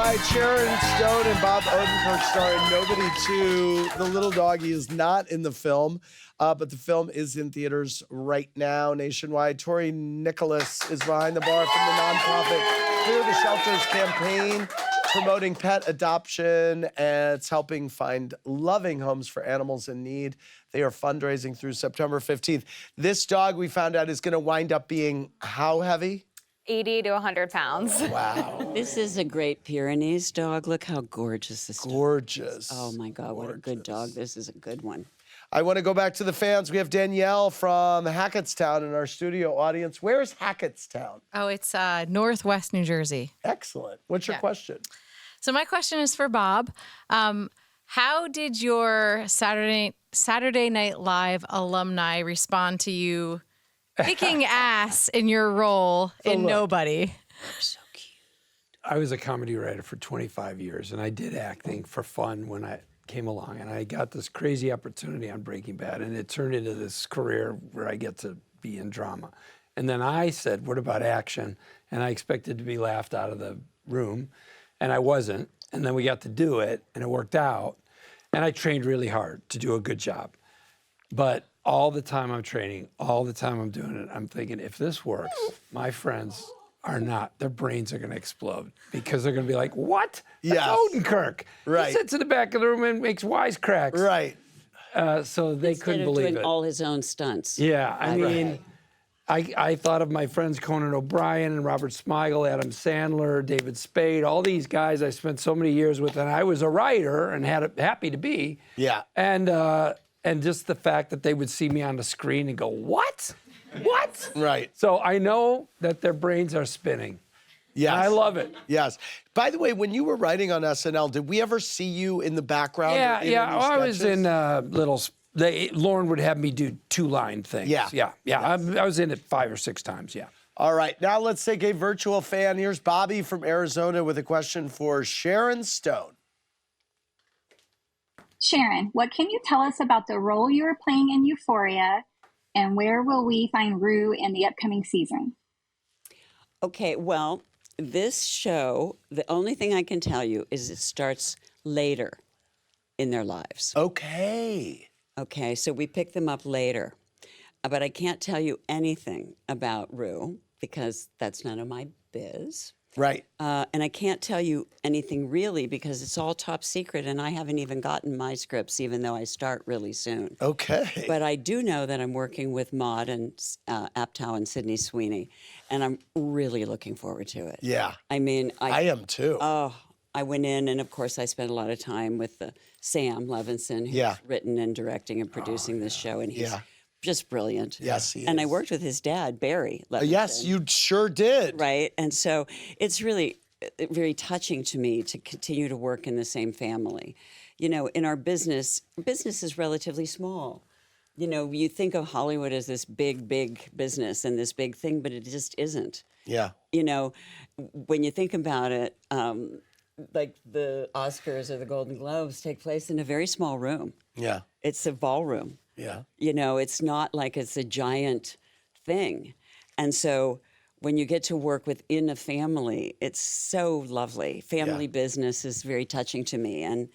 right, Sharon Stone and Bob Odenkirk starring Nobody 2. The little doggy is not in the film, but the film is in theaters right now nationwide. Tori Nicholas is behind the bar from the nonprofit Clear the Shelters campaign, promoting pet adoption, and it's helping find loving homes for animals in need. They are fundraising through September 15th. This dog, we found out, is going to wind up being how heavy? 80 to 100 pounds. Wow. This is a Great Pyrenees dog. Look how gorgeous this dog is. Gorgeous. Oh, my God, what a good dog. This is a good one. I want to go back to the fans. We have Danielle from Hackettstown in our studio audience. Where is Hackettstown? Oh, it's northwest New Jersey. Excellent. What's your question? So my question is for Bob. How did your Saturday Night Live alumni respond to you kicking ass in your role in Nobody? So cute. I was a comedy writer for 25 years, and I did acting for fun when I came along, and I got this crazy opportunity on Breaking Bad, and it turned into this career where I get to be in drama. And then I said, what about action? And I expected to be laughed out of the room, and I wasn't. And then we got to do it, and it worked out. And I trained really hard to do a good job. But all the time I'm training, all the time I'm doing it, I'm thinking, if this works, my friends are not, their brains are going to explode because they're going to be like, what? That's Odenkirk. Right. He sits in the back of the room and makes wisecracks. Right. So they couldn't believe doing it. all his own stunts. Yeah, I mean, I thought of my friends Conan O'Brien and Robert Smigel, Adam Sandler, David Spade, all these guys I spent so many years with, and I was a writer and happy to be. Yeah. And just the fact that they would see me on the screen and go, what? What? Right. So I know that their brains are spinning. Yes. I love it. Yes. By the way, when you were writing on SNL, did we ever see you in the background? Yeah, or in yeah. any I was sketches? in little. Lauren would have me do 2-line things. Yeah. Yeah. I was in it 5 or 6 times. Yeah. All right. Now let's take a virtual fan. Here's Bobby from Arizona with a question for Sharon Stone. Sharon, what can you tell us about the role you are playing in Euphoria, and where will we find Rue in the upcoming season? Okay, well, this show, the only thing I can tell you is it starts later in their lives. Okay. Okay, so we pick them up later. But I can't tell you anything about Rue because that's none of my biz. Right. And I can't tell you anything really because it's all top secret and I haven't even gotten my scripts, even though I start really soon. Okay. But I do know that I'm working with Maude and Apatow and Sydney Sweeney, and I'm really looking forward to it. Yeah. I mean, I am too. Oh, I went in, and of course, I spent a lot of time with Sam Levinson, who's written and directing and producing this show, and he's just brilliant. Yes, he is. And I worked with his dad, Barry Levinson. Yes, you sure did. Right, and so it's really very touching to me to continue to work in the same family. You know, in our business is relatively small. You know, you think of Hollywood as this big, big business and this big thing, but it just isn't. Yeah. You know, when you think about it, like the Oscars or the Golden Globes take place in a very small room. Yeah. It's a ballroom. Yeah. You know, it's not like it's a giant thing. And so when you get to work within a family, it's so lovely. Family business is very touching to me. And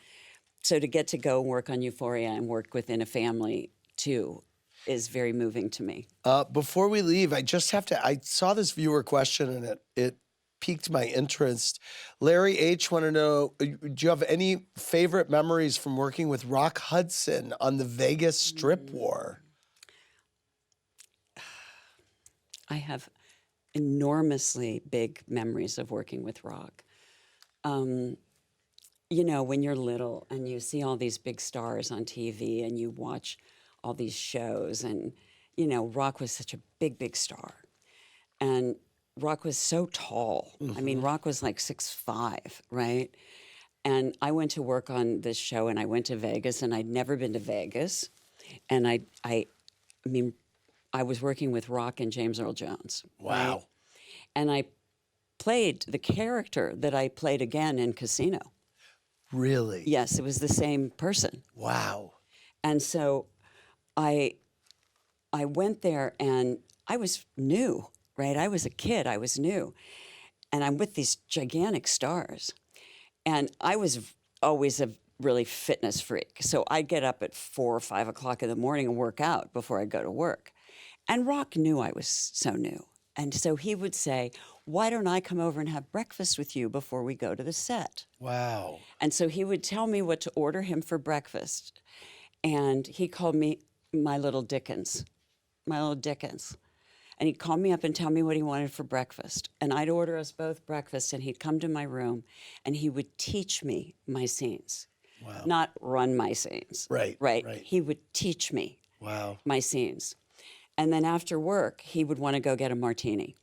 so to get to go work on Euphoria and work within a family too is very moving to me. Before we leave, I just have to, I saw this viewer question and it piqued my interest. Larry H. want to know, do you have any favorite memories from working with Rock Hudson on the Vegas strip war? I have enormously big memories of working with Rock. You know, when you're little and you see all these big stars on TV and you watch all these shows and, you know, Rock was such a big, big star. And Rock was so tall. I mean, Rock was like 6'5", right? And I went to work on this show and I went to Vegas and I'd never been to Vegas. And I mean, I was working with Rock and James Earl Jones. Wow. Right? And I played the character that I played again in Casino. Really? Yes, it was the same person. Wow. And so I went there and I was new, right? I was a kid, I was new. And I'm with these gigantic stars. And I was always a really fitness freak. So I'd get up at 4 or 5 o'clock in the morning and work out before I'd go to work. And Rock knew I was so new. And so he would say, why don't I come over and have breakfast with you before we go to the set? Wow. And so he would tell me what to order him for breakfast. And he called me my little Dickens. And he'd call me up and tell me what he wanted for breakfast. And I'd order us both breakfast, and he'd come to my room, and he would teach me my scenes. Wow. Not run my scenes. Right. He would teach me Wow. my scenes. And then after work, he would want to go get a martini.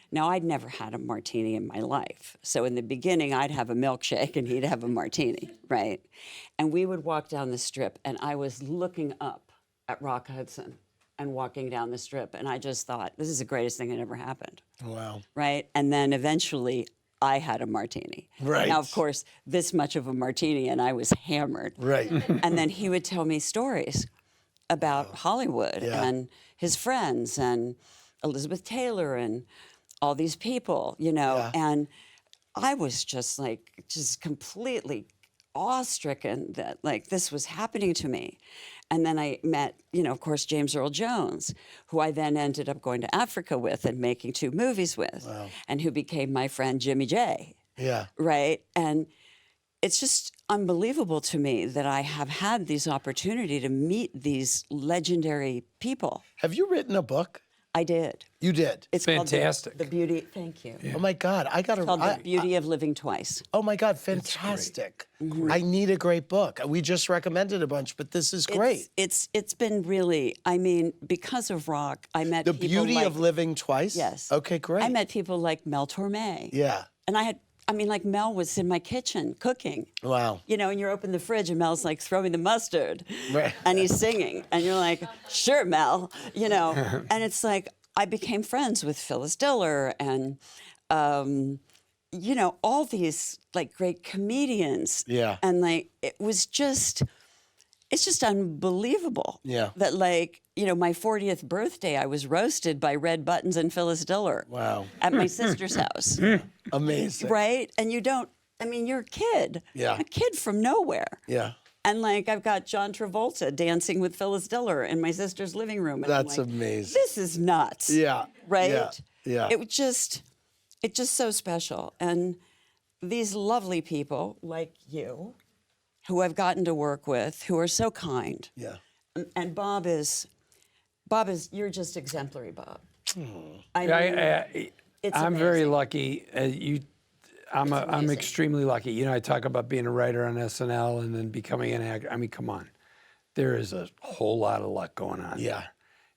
Now, I'd never had a martini in my life. So in the beginning, I'd have a milkshake and he'd have a martini, right? And we would walk down the strip, and I was looking up at Rock Hudson and walking down the strip, and I just thought, this is the greatest thing that ever happened. Wow. Right? And then eventually, I had a martini. Right. Now, of course, this much of a martini, and I was hammered. Right. And then he would tell me stories about Hollywood and his friends and Elizabeth Taylor and all these people, you know. Yeah. And I was just completely awe-stricken that like this was happening to me. And then I met, you know, of course, James Earl Jones, who I then ended up going to Africa with and making 2 movies with, and who became my friend Jimmy J. Yeah. Right? And it's just unbelievable to me that I have had this opportunity to meet these legendary people. Have you written a book? I did. You did. It's Fantastic. called The Beauty. Thank you. Oh my God, I got to. It's called The Beauty of Living Twice. Oh my God, fantastic! I need a great book. We just recommended a bunch, but this is great. It's been really. I mean, because of Rock, I met The people Beauty like, of Living Twice. Yes. Okay, great. I met people like Mel Torme. Yeah. And like Mel was in my kitchen cooking. Wow. You know, and you open the fridge and Mel's like throwing the mustard. Right. And he's singing. And you're like, sure, Mel. You know, and it's like, I became friends with Phyllis Diller and, you know, all these like great comedians. Yeah. And like, it's just unbelievable. Yeah. That like, you know, my 40th birthday, I was roasted by Red Buttons and Phyllis Diller. Wow. At my sister's house. Amazing. Right? And you're a kid. Yeah. A kid from nowhere. Yeah. And like I've got John Travolta dancing with Phyllis Diller in my sister's living room. And That's I'm like, amazing. This is nuts. Yeah. Right? Yeah. Yeah. It's just so special. And these lovely people like you, who I've gotten to work with, who are so kind. Yeah. And Bob is, you're just exemplary, Bob. I mean, it's I'm very amazing. lucky. I'm amazing. extremely lucky. You know, I talk about being a writer on SNL and then becoming an actor. I mean, come on, there is a whole lot of luck going on. Yeah.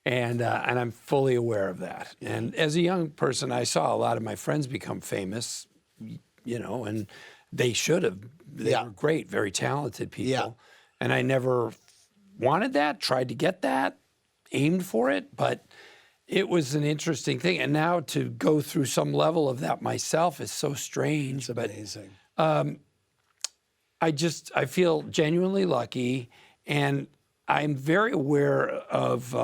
And I'm fully aware of that. And as a young person, I saw a lot of my friends become famous, you know, and they should have. They were great, very talented people. Yeah. And I never wanted that, tried to get that, aimed for it, but it was an interesting thing. And now to go through some level of that myself is so strange. It's amazing. I feel genuinely lucky, and I'm very aware of,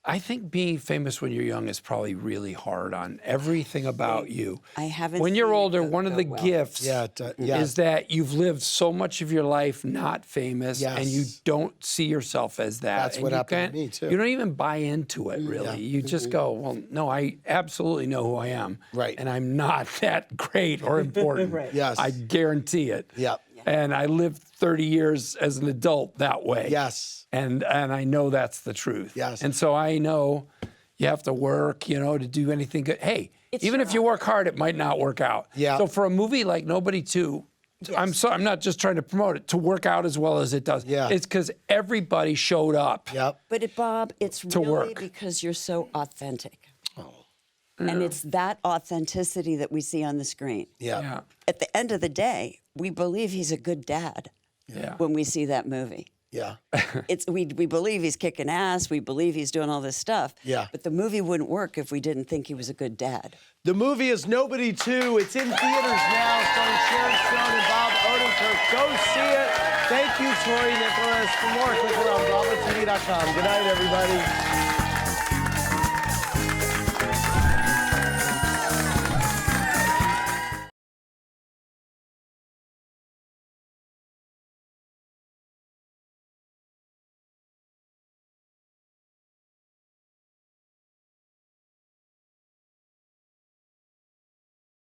I think being famous when you're young is probably really hard on everything about you. I haven't When you're seen it older, go one of the well. gifts Yeah. is that you've lived so much of your life not famous, and you Yes. don't see yourself as that. That's and what you happened to can't- me, too. You don't even buy into it, really. Yeah. You just go, well, no, I absolutely know who I am. Right. And I'm not that great or important. Right. Yes. I guarantee it. Yep. And I lived 30 years as an adult that way. Yes. And I know that's the truth. Yes. And so I know you have to work, you know, to do anything good. Hey, even if you work hard, it might not work out. Yeah. So for a movie like Nobody 2, I'm not just trying to promote it, to work out as well as it does. Yeah. It's because everybody showed up. Yep. But Bob, it's really work. because you're so authentic. And it's that authenticity that we see on the screen. Yeah. Yeah. At the end of the day, we believe he's a good dad Yeah. when we see that movie. Yeah. We believe he's kicking ass. We believe he's doing all this stuff. Yeah. But the movie wouldn't work if we didn't think he was a good dad. The movie is Nobody 2. It's in theaters now, starring Sharon Stone and Bob Odenkirk. Go see it. Thank you, Tori Nicholas. For more, click around BravoTV.com. Good night, everybody.